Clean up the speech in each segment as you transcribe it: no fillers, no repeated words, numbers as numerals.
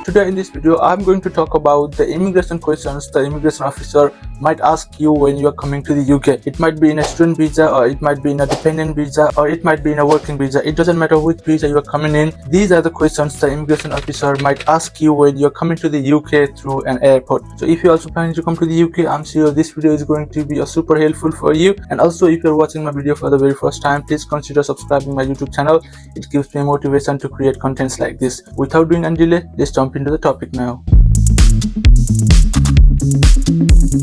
Today in this video, I'm going to talk about the immigration questions the immigration officer might ask you when you are coming to the UK. It might be in a student visa, or it might be in a dependent visa, or it might be in a working visa. It doesn't matter which visa you are coming in. These are the questions the immigration officer might ask you when you're coming to the UK through an airport. So if you're also planning to come to the UK, I'm sure this video is going to be super helpful for you. And also, if you're watching my video for the very first time, please consider subscribing my YouTube channel. It gives me motivation to create contents like this. Without doing any delay, let's jump into the topic now.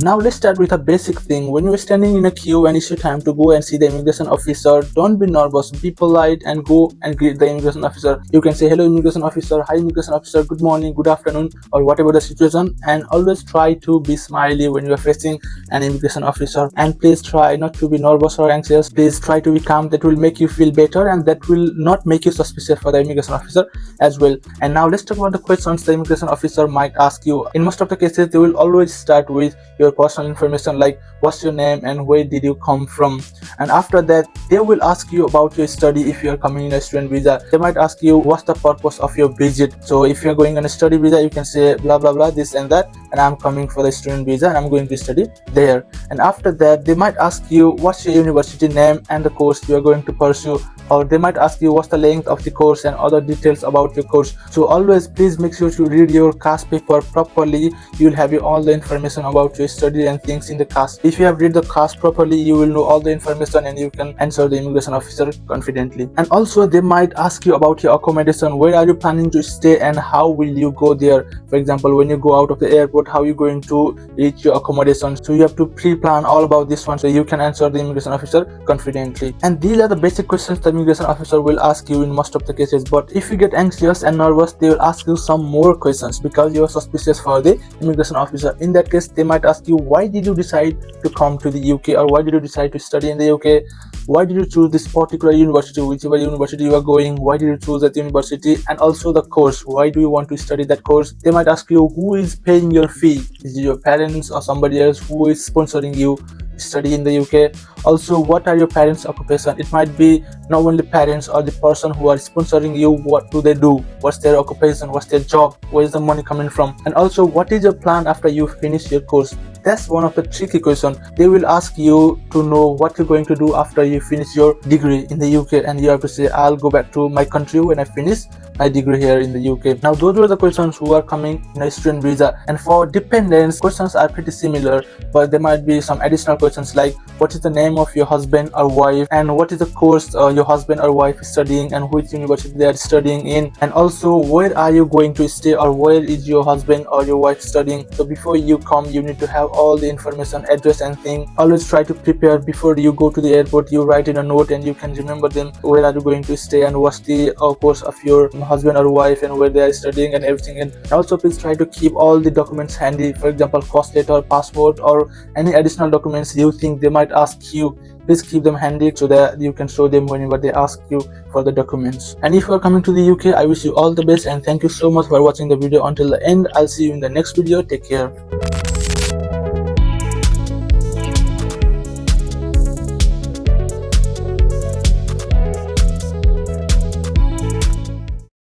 Now let's start with a basic thing. When you're standing in a queue and it's your time to go and see the immigration officer, don't be nervous, be polite and go and greet the immigration officer. You can say hello immigration officer, hi immigration officer, good morning, good afternoon, or whatever the situation, and always try to be smiley when you're facing an immigration officer. And please try not to be nervous or anxious. Please try to be calm. That will make you feel better and that will not make you suspicious for the immigration officer as well. And now let's talk about the questions the immigration officer might ask you. In most of the cases, they will always start with your personal information like what's your name and where did you come from, and after that they will ask you about your study. If you are coming in a student visa, they might ask you what's the purpose of your visit. So if you're going on a study visa, you can say blah blah blah this and that, and I'm coming for the student visa and I'm going to study there. And after that they might ask you what's your university name and the course you are going to pursue, or they might ask you what's the length of the course and other details about your course. So always please make sure to read your CAS paper properly. You'll have all the information about your study and things in the CAS. If you have read the CAS properly, you will know all the information and you can answer the immigration officer confidently. And also they might ask you about your accommodation. Where are you planning to stay and how will you go there? For example, when you go out of the airport, how are you going to reach your accommodation? So you have to pre-plan all about this one so you can answer the immigration officer confidently. And these are the basic questions the immigration officer will ask you in most of the cases. But if you get anxious and nervous, they will ask you some more questions because you are suspicious for the immigration officer. In that case, they might ask you why did you decide to come to the UK, or why did you decide to study in the UK? Why did you choose this particular university, whichever university you are going? Why did you choose that university? And also the course, why do you want to study that course? They might ask you who is paying your fee. Is it your parents or somebody else who is sponsoring you study in the UK? Also, what are your parents' occupation? It might be not only parents or the person who are sponsoring you, what do they do, what's their occupation, what's their job, where is the money coming from, and also what is your plan after you finish your course. That's one of the tricky questions. They will ask you to know what you're going to do after you finish your degree in the UK, and you have to say I'll go back to my country when I finish my degree here in the UK. Now those were the questions who are coming in a student visa. And for dependents, questions are pretty similar, but there might be some additional questions like what is the name of your husband or wife, and what is the course your husband or wife is studying, and which university they are studying in, and also where are you going to stay, or where is your husband or your wife studying. So before you come, you need to have all the information, address and thing. Always try to prepare before you go to the airport. You write in a note and you can remember them, where are you going to stay and what's the course of your husband or wife and where they are studying and everything. And also please try to keep all the documents handy. For example, cost letter, passport, or any additional documents you think they might ask you. Please keep them handy so that you can show them whenever they ask you for the documents. And if you are coming to the UK, I wish you all the best and thank you so much for watching the video until the end. I'll see you in the next video. Take care.